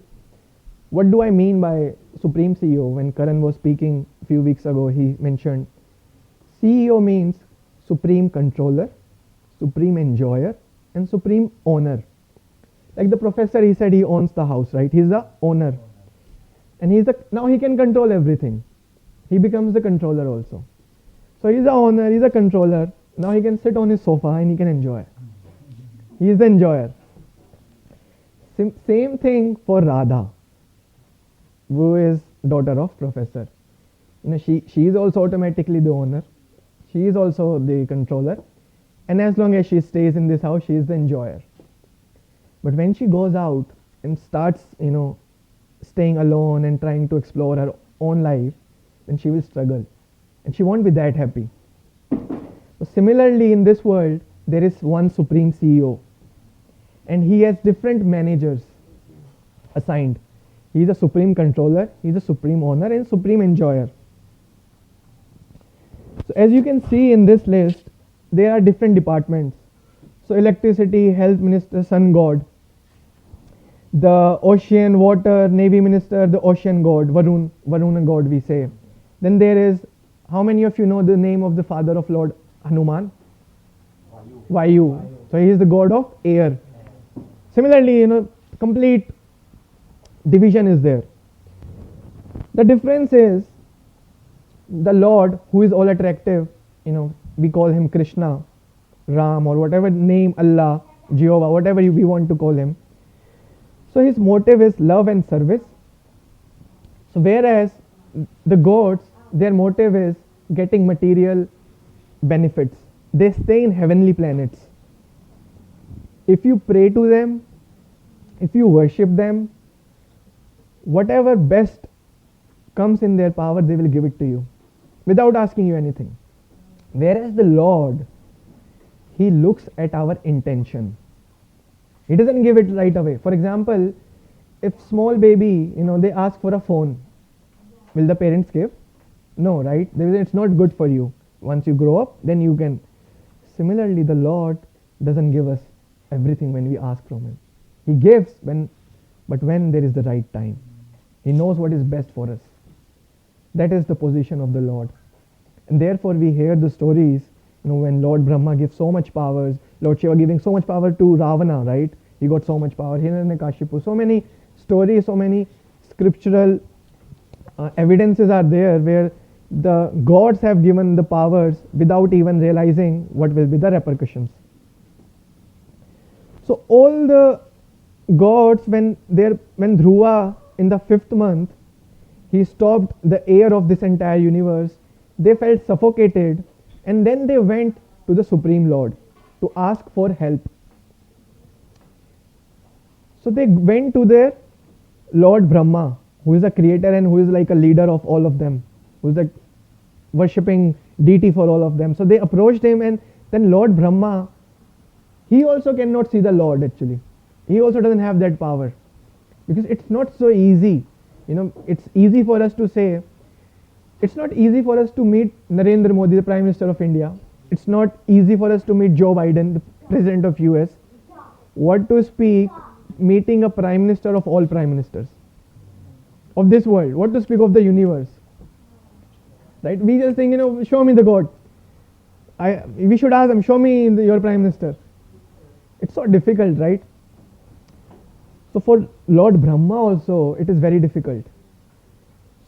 A: what do I mean by Supreme CEO? When Karan was speaking a few weeks ago, he mentioned CEO means Supreme Controller, Supreme Enjoyer, and Supreme Owner. Like the professor, he said he owns the house, right? He's the owner. And now he can control everything. He becomes the controller also. So he's the owner, he's the controller. Now he can sit on his sofa and he can enjoy. He is the enjoyer. Same thing for Radha, who is daughter of professor. She is also automatically the owner. She is also the controller. And as long as she stays in this house, she is the enjoyer. But when she goes out and starts, staying alone and trying to explore her own life, then she will struggle. And she won't be that happy. So similarly, in this world, there is one supreme CEO. And he has different managers assigned. He is a supreme controller, he is a supreme owner, and supreme enjoyer. So as you can see in this list, there are different departments. So electricity, health minister, sun god. The ocean, water, navy minister, the ocean god, Varuna god we say. Then there is, how many of you know the name of the father of Lord Hanuman? Vayu. So he is the god of air. Similarly, complete division is there. The difference is the Lord, who is all attractive, we call him Krishna, Ram, or whatever name, Allah, Jehovah, whatever we want to call him. So his motive is love and service. So whereas the gods, their motive is getting material benefits. They stay in heavenly planets. If you pray to them, if you worship them, whatever best comes in their power, they will give it to you without asking you anything. Whereas the Lord, he looks at our intention. He doesn't give it right away. For example, if small baby, they ask for a phone, will the parents give? No, right? It's not good for you. Once you grow up, then you can. Similarly, the Lord doesn't give us everything when we ask from him. He gives but when there is the right time. He knows what is best for us. That is the position of the Lord. And therefore we hear the stories, when Lord Brahma gives so much powers, Lord Shiva giving so much power to Ravana, right? He got so much power. Hiranyakashipu. So many stories, so many scriptural evidences are there where the gods have given the powers without even realizing what will be the repercussions. So all the gods, when Dhruva in the 5th month, he stopped the air of this entire universe, they felt suffocated, and then they went to the Supreme Lord to ask for help. So they went to their Lord Brahma, who is the creator and who is like a leader of all of them, who is the worshipping deity for all of them. So they approached him, and then Lord Brahma, he also cannot see the Lord actually. He also doesn't have that power, because it's not so easy. It's easy for us to say, it's not easy for us to meet Narendra Modi, the Prime Minister of India. It's not easy for us to meet Joe Biden, the President of US. What to speak meeting a Prime Minister of all Prime Ministers of this world? What to speak of the universe? Right? We just think, show me the God. We should ask them, show me your Prime Minister. It's so difficult, right? So for Lord Brahma also, it is very difficult.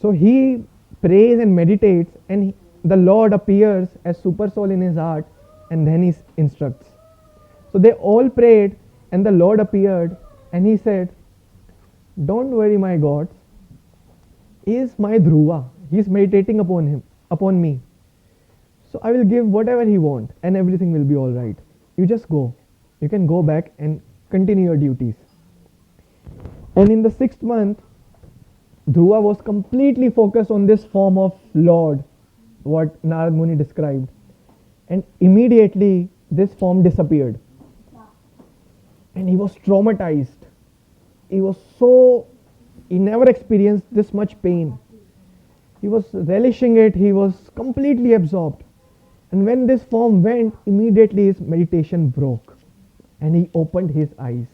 A: So he prays and meditates, and the Lord appears as super soul in his heart, and then he instructs. So they all prayed, and the Lord appeared, and he said, don't worry, my gods. He is my Dhruva. He is meditating upon me. So I will give whatever he wants, and everything will be all right. You just go. You can go back and continue your duties. And in the 6th month, Dhruva was completely focused on this form of Lord, what Narad Muni described. And immediately this form disappeared. And he was traumatized. He never experienced this much pain. He was relishing it, he was completely absorbed. And when this form went, immediately his meditation broke. And he opened his eyes.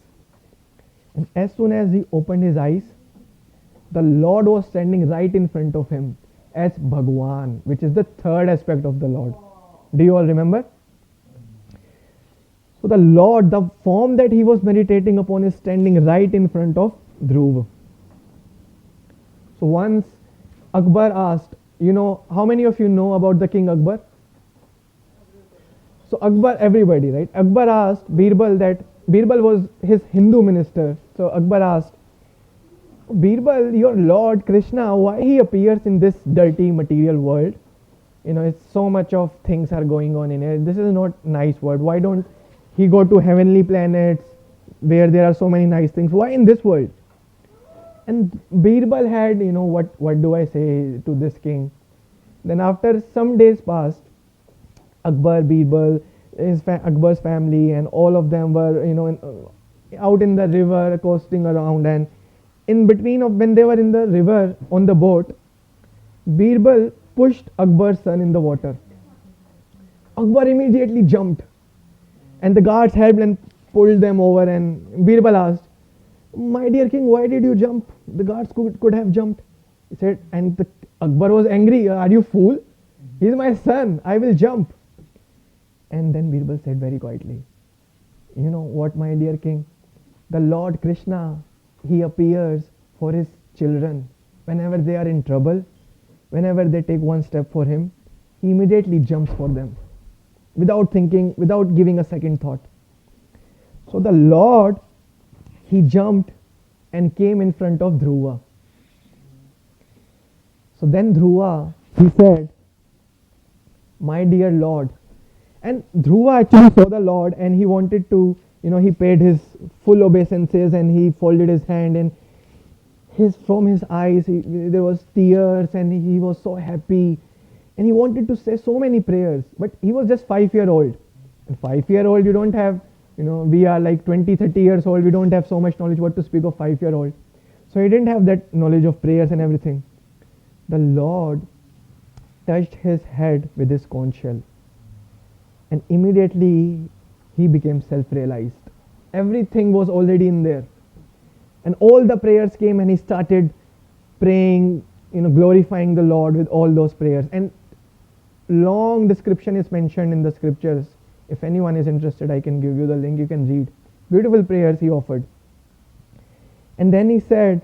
A: And as soon as he opened his eyes, the Lord was standing right in front of him as Bhagwan, which is the 3rd aspect of the Lord. Do you all remember? So the Lord, the form that he was meditating upon, is standing right in front of Dhruva. So once Akbar asked, how many of you know about the King Akbar? So Akbar, everybody, right? Akbar asked Birbal that, Birbal was his Hindu minister. So Akbar asked, Birbal, your Lord Krishna, why he appears in this dirty material world? It's so much of things are going on in it. This is not nice world. Why don't he go to heavenly planets where there are so many nice things? Why in this world? And Birbal had, what do I say to this king? Then after some days passed, Akbar, Birbal, Akbar's family, and all of them were, out in the river, coasting around, and in between of when they were in the river on the boat, Birbal pushed Akbar's son in the water. Akbar immediately jumped, and the guards helped and pulled them over, and Birbal asked, my dear king, why did you jump? The guards could have jumped. He said, and Akbar was angry, are you fool? He's my son, I will jump. And then Birbal said very quietly, you know what, my dear king, the Lord Krishna, he appears for his children. Whenever they are in trouble, whenever they take one step for him, he immediately jumps for them without thinking, without giving a second thought. So the Lord, he jumped and came in front of Dhruva. So then Dhruva, he said, my dear Lord. And Dhruva actually saw the Lord, and he wanted to, he paid his full obeisances, and he folded his hand, and from his eyes there was tears, and he was so happy, and he wanted to say so many prayers, but he was just 5-year-old. And 5-year-old, you don't have, we are like 20-30 years old, we don't have so much knowledge, what to speak of 5-year-old. So he didn't have that knowledge of prayers and everything. The Lord touched his head with his conch shell, and immediately he became self-realized. Everything was already in there, and all the prayers came, and he started praying, glorifying the Lord with all those prayers. And long description is mentioned in the scriptures. If anyone is interested, I can give you the link, you can read. Beautiful prayers he offered. And then he said,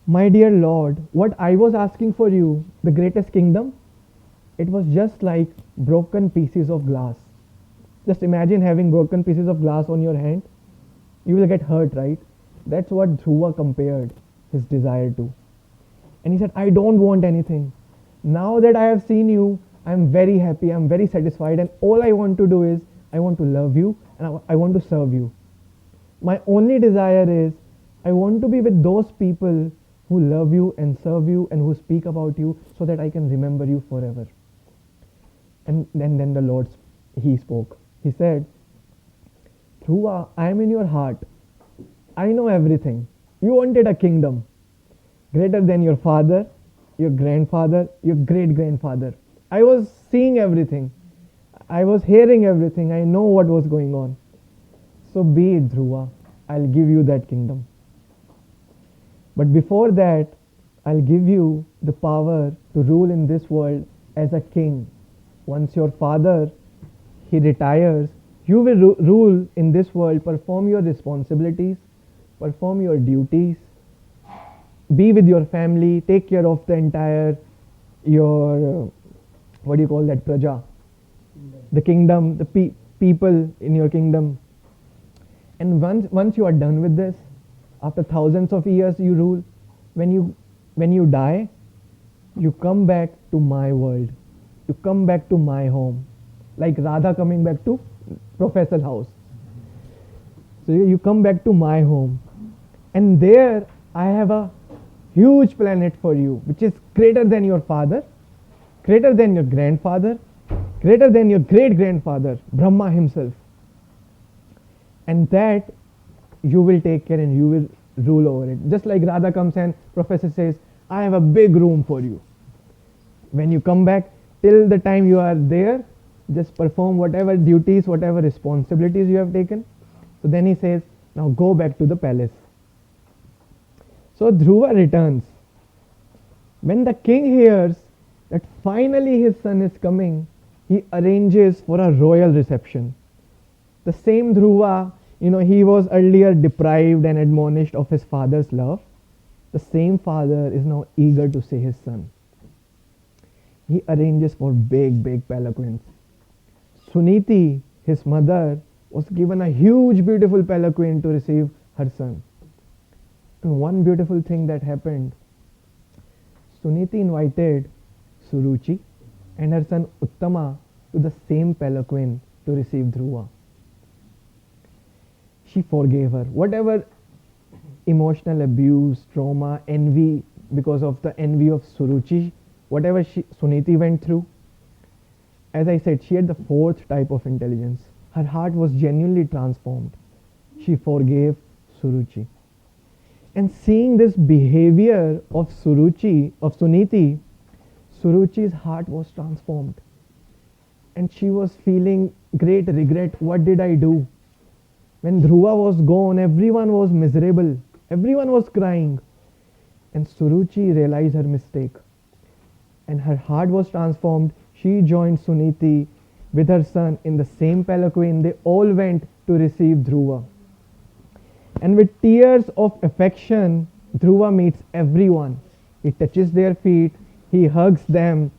A: my dear Lord, what I was asking for you, the greatest kingdom, it was just like broken pieces of glass. Just imagine having broken pieces of glass on your hand. You will get hurt, right? That's what Dhruva compared his desire to. And he said, I don't want anything. Now that I have seen you, I'm very happy, I'm very satisfied, and all I want to do is I want to love you and I want to serve you. My only desire is I want to be with those people who love you and serve you and who speak about you so that I can remember you forever. And then the Lord, he spoke. He said, Dhruva, I am in your heart. I know everything. You wanted a kingdom greater than your father, your grandfather, your great grandfather. I was seeing everything. I was hearing everything. I know what was going on. So be it, Dhruva. I'll give you that kingdom. But before that, I'll give you the power to rule in this world as a king. Once your father, he retires, you will rule in this world, perform your responsibilities, perform your duties, be with your family, take care of the entire, your, what do you call that, praja? The kingdom, the people in your kingdom. And once you are done with this, after thousands of years you rule, when you die, you come back to my world. You come back to my home. Like Radha coming back to Professor's house. So you come back to my home. And there I have a huge planet for you, which is greater than your father, greater than your grandfather, greater than your great grandfather, Brahma himself. And that you will take care and you will rule over it. Just like Radha comes and Professor says, I have a big room for you. When you come back, till the time you are there, just perform whatever duties, whatever responsibilities you have taken. So then he says, now go back to the palace. So Dhruva returns. When the king hears that finally his son is coming, he arranges for a royal reception. The same Dhruva, he was earlier deprived and admonished of his father's love. The same father is now eager to see his son. He arranges for big palanquins. Suniti, his mother, was given a huge beautiful palanquin to receive her son. And one beautiful thing that happened, Suniti invited Suruchi and her son Uttama to the same palanquin to receive Dhruva. She forgave her. Whatever emotional abuse, trauma, envy, because of the envy of Suruchi, whatever Suniti went through, as I said, she had the fourth type of intelligence. Her heart was genuinely transformed. She forgave Suruchi. And seeing this behavior of Suniti, Suruchi's heart was transformed. And she was feeling great regret. What did I do? When Dhruva was gone, everyone was miserable. Everyone was crying. And Suruchi realized her mistake. And her heart was transformed. She joined Suniti with her son in the same palanquin. They all went to receive Dhruva. And with tears of affection, Dhruva meets everyone. He touches their feet. He hugs them.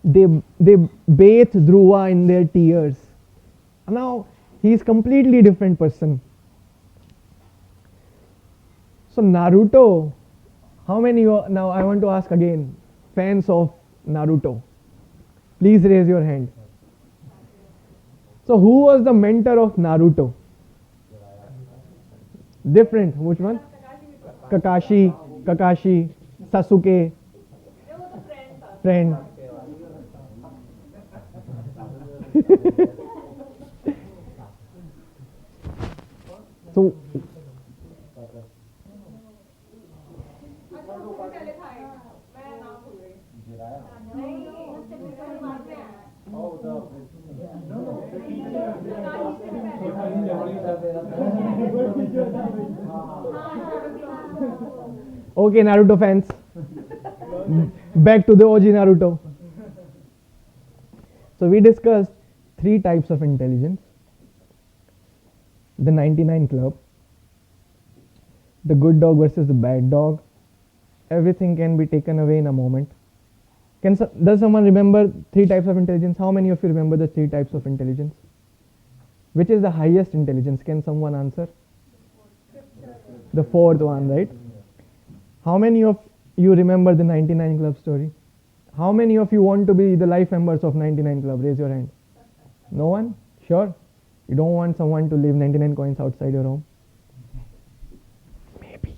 A: They bathe Dhruva in their tears. Now, he is completely different person. So Naruto, how many now I want to ask again, fans of Naruto? Please raise your hand. So who was the mentor of Naruto? Different. Which one? Kakashi, Sasuke. Friend. So okay, Naruto fans, back to the OG Naruto. So we discussed 3 types of intelligence: the 99 club, the good dog versus the bad dog. Everything can be taken away in a moment. Does someone remember 3 types of intelligence? How many of you remember the 3 types of intelligence? Which is the highest intelligence? Can someone answer? The fourth one, right? How many of you remember the 99 Club story? How many of you want to be the life members of 99 Club? Raise your hand. No one? Sure? You don't want someone to leave 99 coins outside your home? Maybe.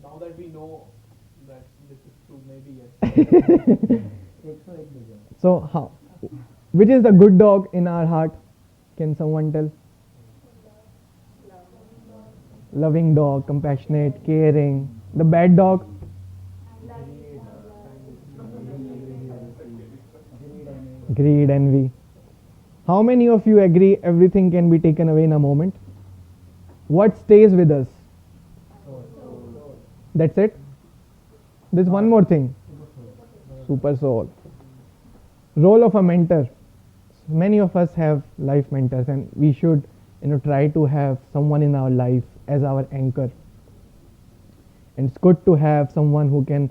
B: Now that we know that this is true, maybe yes.
A: So, how? Which is the good dog in our heart? Can someone tell? Loving dog, compassionate, caring. The bad dog? Greed, envy. How many of you agree everything can be taken away in a moment? What stays with us? That's it? There's one more thing. Super soul. Role of a mentor. Many of us have life mentors, and we should try to have someone in our life as our anchor. And it's good to have someone who can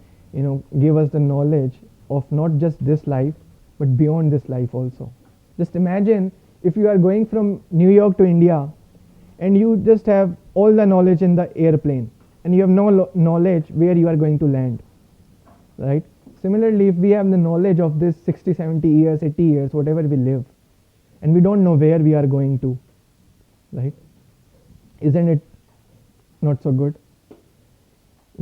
A: give us the knowledge of not just this life but beyond this life also. Just imagine if you are going from New York to India and you just have all the knowledge in the airplane and you have no knowledge where you are going to land, right? Similarly, if we have the knowledge of this 60, 70 years, 80 years, whatever we live, and we don't know where we are going to, right? Isn't it not so good?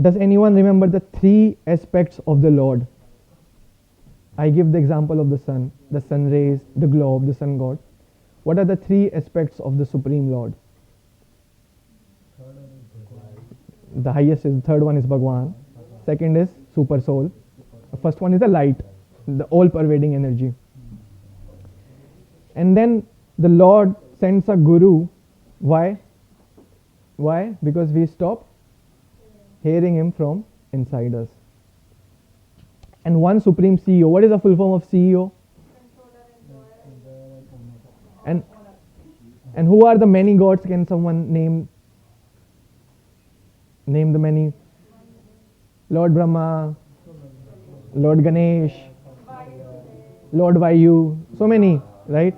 A: Does anyone remember the 3 aspects of the Lord? I give the example of the sun rays, the globe, the sun god. What are the 3 aspects of the Supreme Lord? The highest is, the third one is Bhagwan. Second is Super Soul. The first one is the light, the all-pervading energy. And then the Lord sends a guru. Why? Why? Because we stop hearing him from inside us. And one supreme CEO. What is the full form of CEO? And who are the many gods? Can someone name the many? Lord Brahma, Lord Ganesh, Lord Vayu, so many, right?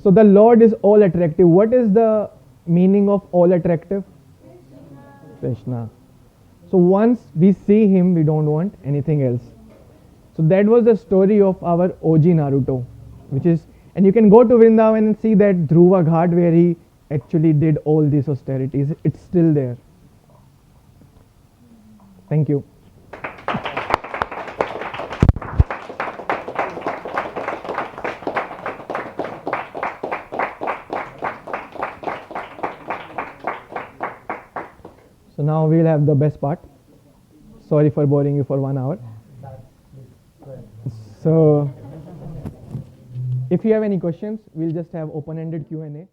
A: So the Lord is all attractive. What is the meaning of all attractive? Krishna. So once we see him, we don't want anything else. So that was the story of our OG Naruto, and you can go to Vrindavan and see that Dhruva Ghat where he actually did all these austerities. It's still there. Thank you. So now we'll have the best part. Sorry for boring you for 1 hour. So if you have any questions, we'll just have open-ended Q&A.